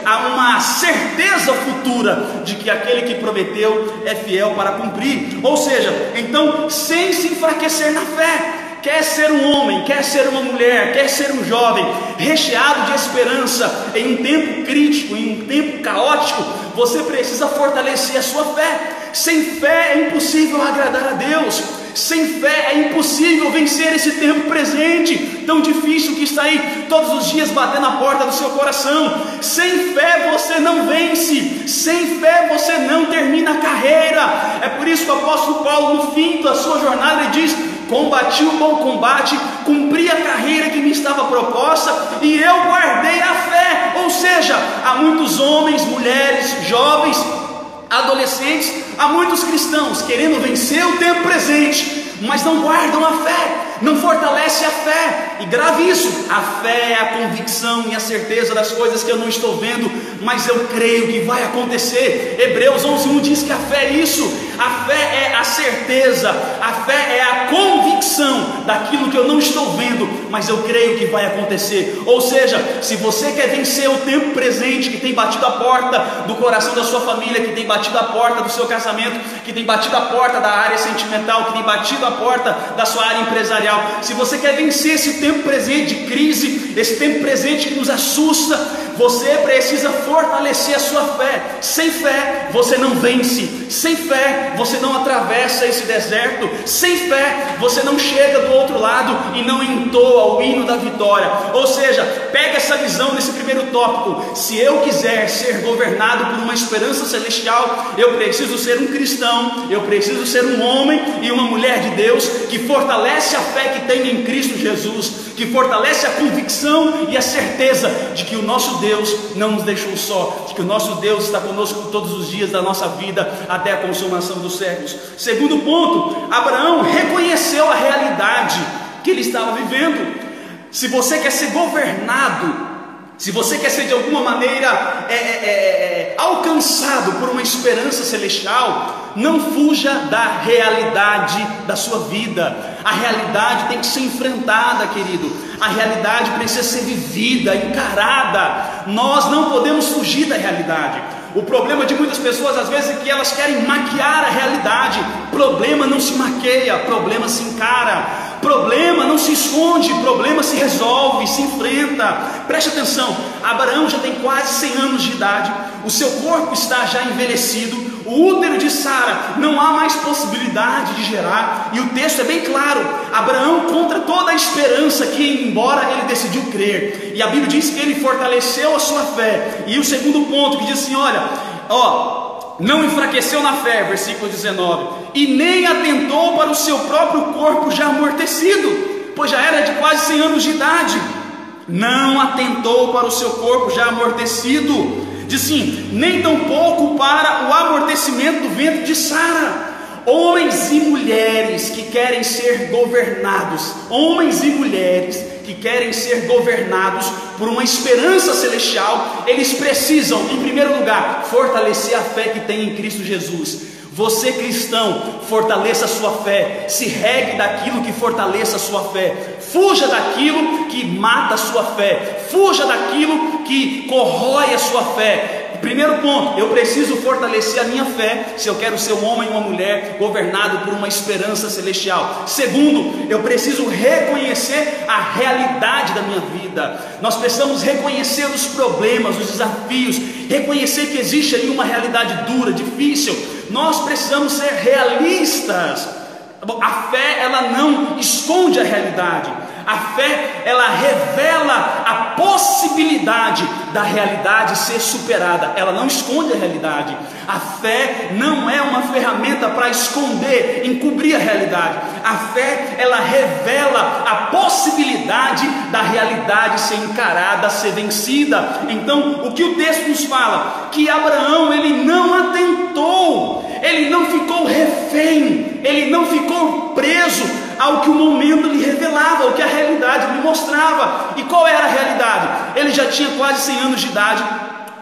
há uma certeza futura de que aquele que prometeu é fiel para cumprir. Ou seja, então, sem se enfraquecer na fé, quer ser um homem, quer ser uma mulher, quer ser um jovem, recheado de esperança, em um tempo crítico, em um tempo caótico, você precisa fortalecer a sua fé. Sem fé é impossível agradar a Deus. Sem fé é impossível vencer esse tempo presente, tão difícil que está aí, todos os dias batendo a porta do seu coração. Sem fé você não vence, sem fé você não termina a carreira. É por isso que o apóstolo Paulo, no fim da sua jornada, ele diz: combati o bom combate, cumpri a carreira que me estava proposta e eu guardei a fé. Ou seja, há muitos homens, mulheres, jovens, adolescentes, há muitos cristãos querendo vencer o tempo presente, mas não guardam a fé, não fortalece a fé. E grave isso: a fé é a convicção e a certeza das coisas que eu não estou vendo, mas eu creio que vai acontecer. Hebreus 11:1 diz que a fé é isso. A fé é a certeza, a fé é a convicção daquilo que eu não estou vendo, mas eu creio que vai acontecer. Ou seja, se você quer vencer o tempo presente que tem batido a porta do coração da sua família, que tem batido a porta do seu casamento, que tem batido a porta da área sentimental, que tem batido a porta da sua área empresarial, se você quer vencer esse tempo presente de crise, esse tempo presente que nos assusta, você precisa fortalecer a sua fé. Sem fé você não vence, sem fé você não atravessa esse deserto, sem fé você não chega do outro lado e não entoa o hino da vitória. Ou seja, pega essa visão nesse primeiro tópico: se eu quiser ser governado por uma esperança celestial, eu preciso ser um cristão, eu preciso ser um homem e uma mulher de Deus que fortalece a fé que tem em Cristo Jesus, que fortalece a convicção e a certeza de que o nosso Deus não nos deixou só, de que o nosso Deus está conosco todos os dias da nossa vida até a consumação dos séculos. Segundo ponto, Abraão reconheceu a realidade que ele estava vivendo. Se você quer ser governado, se você quer ser de alguma maneira alcançado por uma esperança celestial, não fuja da realidade da sua vida. A realidade tem que ser enfrentada, querido. A realidade precisa ser vivida, encarada. Nós não podemos fugir da realidade. O problema de muitas pessoas às vezes é que elas querem maquiar a realidade. Problema não se maqueia, problema se encara. Problema não se esconde, problema se resolve, se enfrenta. Preste atenção, Abraão já tem quase 100 anos de idade, o seu corpo está já envelhecido, o útero de Sara não há mais possibilidade de gerar, e o texto é bem claro: Abraão, contra toda a esperança que ia embora, ele decidiu crer, e a Bíblia diz que ele fortaleceu a sua fé. E o segundo ponto que diz assim, olha, não enfraqueceu na fé, versículo 19, e nem atentou para o seu próprio corpo já amortecido, pois já era de quase 100 anos de idade. Não atentou para o seu corpo já amortecido, diz assim, nem tampouco para o amortecimento do ventre de Sara. Homens e mulheres que querem ser governados, homens e mulheres que querem ser governados por uma esperança celestial, eles precisam, em primeiro lugar, fortalecer a fé que tem em Cristo Jesus. Você cristão, fortaleça a sua fé, se regue daquilo que fortaleça a sua fé, fuja daquilo que mata a sua fé, fuja daquilo que corrói a sua fé. Primeiro ponto, eu preciso fortalecer a minha fé se eu quero ser um homem e uma mulher governado por uma esperança celestial. Segundo, eu preciso reconhecer a realidade da minha vida. Nós precisamos reconhecer os problemas, os desafios, reconhecer que existe ali uma realidade dura, difícil. Nós precisamos ser realistas. A fé, ela não esconde a realidade. A fé, ela revela a possibilidade da realidade ser superada. Ela não esconde a realidade. A fé não é uma ferramenta para esconder, encobrir a realidade. A fé, ela revela a possibilidade da realidade ser encarada, ser vencida. Então, o que o texto nos fala? Que Abraão, ele não atentou, ele não ficou refém, ele não ficou preso ao que o momento lhe revelava, ao que a realidade lhe mostrava. E qual era a realidade? Ele já tinha quase 100 anos de idade,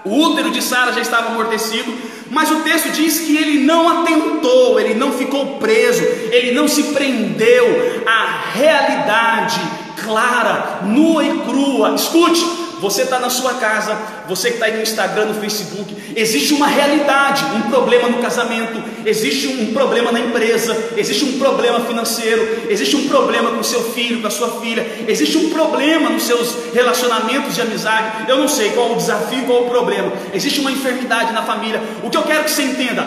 o útero de Sara já estava amortecido, mas o texto diz que ele não atentou, ele não ficou preso, ele não se prendeu à realidade clara, nua e crua. Escute, você está na sua casa, você que está aí no Instagram, no Facebook, existe uma realidade, um problema no casamento, existe um problema na empresa, existe um problema financeiro, existe um problema com o seu filho, com a sua filha, existe um problema nos seus relacionamentos de amizade. Eu não sei qual o desafio, qual o problema, existe uma enfermidade na família. O que eu quero que você entenda: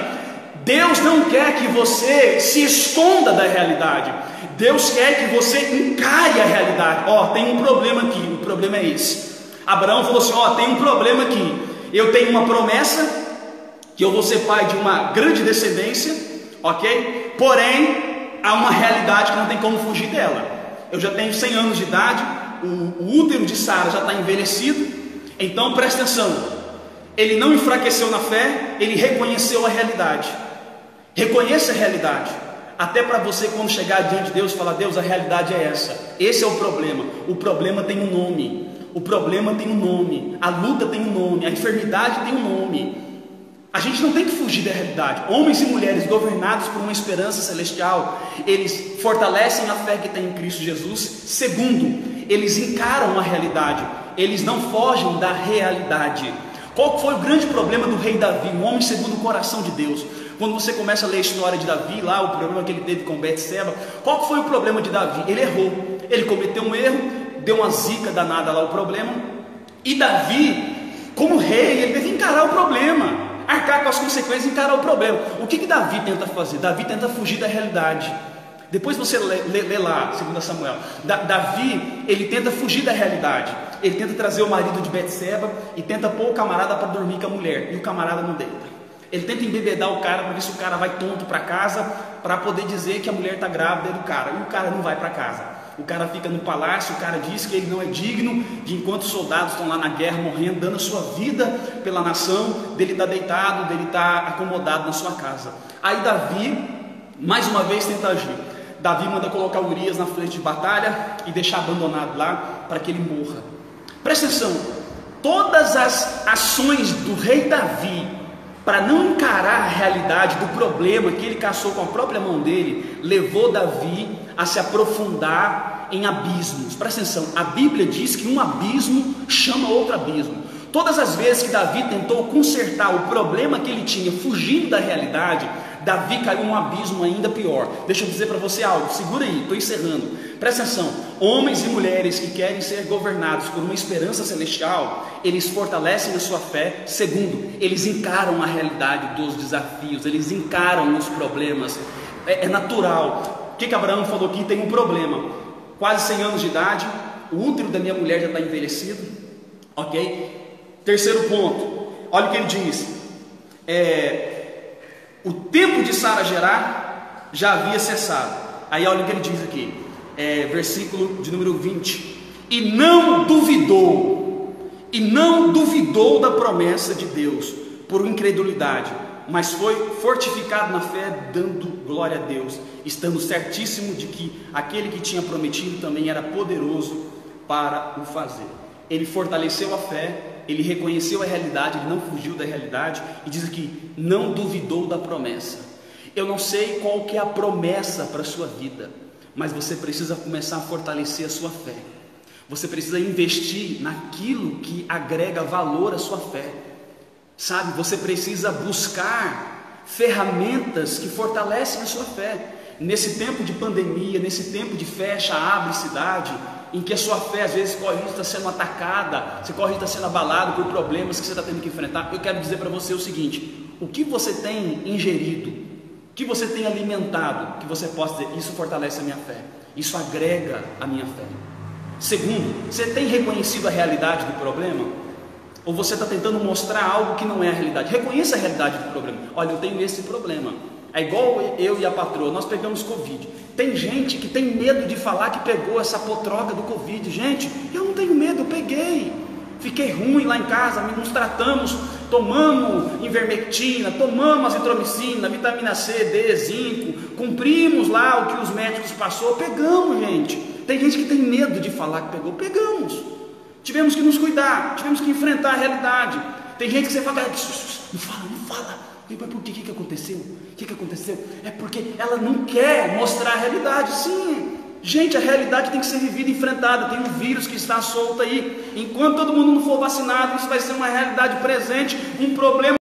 Deus não quer que você se esconda da realidade. Deus quer que você encare a realidade. Tem um problema aqui, o problema é esse. Abraão falou assim: tem um problema aqui. Eu tenho uma promessa que eu vou ser pai de uma grande descendência, ok? Porém, há uma realidade que não tem como fugir dela. Eu já tenho 100 anos de idade, o útero de Sara já está envelhecido. Então presta atenção, ele não enfraqueceu na fé, ele reconheceu a realidade. Reconheça a realidade, até para você, quando chegar diante de Deus, falar: Deus, a realidade é essa, esse é o problema tem um nome, o problema tem um nome, a luta tem um nome, a enfermidade tem um nome. A gente não tem que fugir da realidade. Homens e mulheres governados por uma esperança celestial, eles fortalecem a fé que tem em Cristo Jesus. Segundo, eles encaram a realidade, eles não fogem da realidade. Qual foi o grande problema do rei Davi, um homem segundo o coração de Deus? Quando você começa a ler a história de Davi, lá o problema que ele teve com Betseba, qual foi o problema de Davi? Ele errou, ele cometeu um erro, deu uma zica danada lá o problema. E Davi, como rei, ele teve que encarar o problema, arcar com as consequências e encarar o problema. O que Davi tenta fazer? Davi tenta fugir da realidade. Depois você lê lá, 2 Samuel, Davi, ele tenta fugir da realidade. Ele tenta trazer o marido de Betseba e tenta pôr o camarada para dormir com a mulher, e o camarada não deita. Ele tenta embebedar o cara para ver se o cara vai tonto para casa, para poder dizer que a mulher está grávida do cara, e o cara não vai para casa. O cara fica no palácio, o cara diz que ele não é digno de, enquanto os soldados estão lá na guerra morrendo, dando a sua vida pela nação, dele estar deitado, dele estar acomodado na sua casa. Aí Davi, mais uma vez, tenta agir. Davi manda colocar Urias na frente de batalha e deixar abandonado lá para que ele morra. Presta atenção, todas as ações do rei Davi para não encarar a realidade do problema que ele caçou com a própria mão dele, levou Davi a se aprofundar em abismos. Presta atenção, a Bíblia diz que um abismo chama outro abismo. Todas as vezes que Davi tentou consertar o problema que ele tinha, fugindo da realidade, Davi caiu num abismo ainda pior. Deixa eu dizer para você algo, segura aí, estou encerrando. Presta atenção, homens e mulheres que querem ser governados por uma esperança celestial, eles fortalecem a sua fé. Segundo, eles encaram a realidade dos desafios, eles encaram os problemas. É natural. O que Abraão falou aqui? Tem um problema, quase 100 anos de idade, o útero da minha mulher já está envelhecido, ok? Terceiro ponto, olha o que ele diz: o tempo de Sara gerar já havia cessado. Aí olha o que ele diz aqui, versículo de número 20: e não duvidou da promessa de Deus por incredulidade, mas foi fortificado na fé, dando glória a Deus, estando certíssimo de que aquele que tinha prometido também era poderoso para o fazer. Ele fortaleceu a fé, ele reconheceu a realidade, ele não fugiu da realidade, e diz aqui: não duvidou da promessa. Eu não sei qual que é a promessa para a sua vida, mas você precisa começar a fortalecer a sua fé. Você precisa investir naquilo que agrega valor à sua fé, sabe? Você precisa buscar ferramentas que fortalecem a sua fé. Nesse tempo de pandemia, nesse tempo de fecha, abre cidade, em que a sua fé às vezes corre risco de estar sendo atacada, você corre risco de estar sendo abalado por problemas que você está tendo que enfrentar. Eu quero dizer para você o seguinte: o que você tem ingerido, o que você tem alimentado, que você possa dizer: isso fortalece a minha fé, isso agrega a minha fé. Segundo, você tem reconhecido a realidade do problema? Ou você está tentando mostrar algo que não é a realidade? Reconheça a realidade do problema. Olha, eu tenho esse problema. É igual eu e a patroa, nós pegamos Covid. Tem gente que tem medo de falar que pegou essa potroga do Covid. Gente, eu não tenho medo, eu peguei. Fiquei ruim lá em casa, nos tratamos, tomamos ivermectina, tomamos azitromicina, vitamina C, D, zinco, cumprimos lá o que os médicos passou, pegamos, gente. Tem gente que tem medo de falar que pegou, pegamos. Tivemos que nos cuidar, tivemos que enfrentar a realidade. Tem gente que você fala: não fala. Mas por que aconteceu? O que aconteceu? É porque ela não quer mostrar a realidade. Sim, Gente, a realidade tem que ser vivida e enfrentada. Tem um vírus que está solto aí. Enquanto todo mundo não for vacinado, isso vai ser uma realidade presente, um problema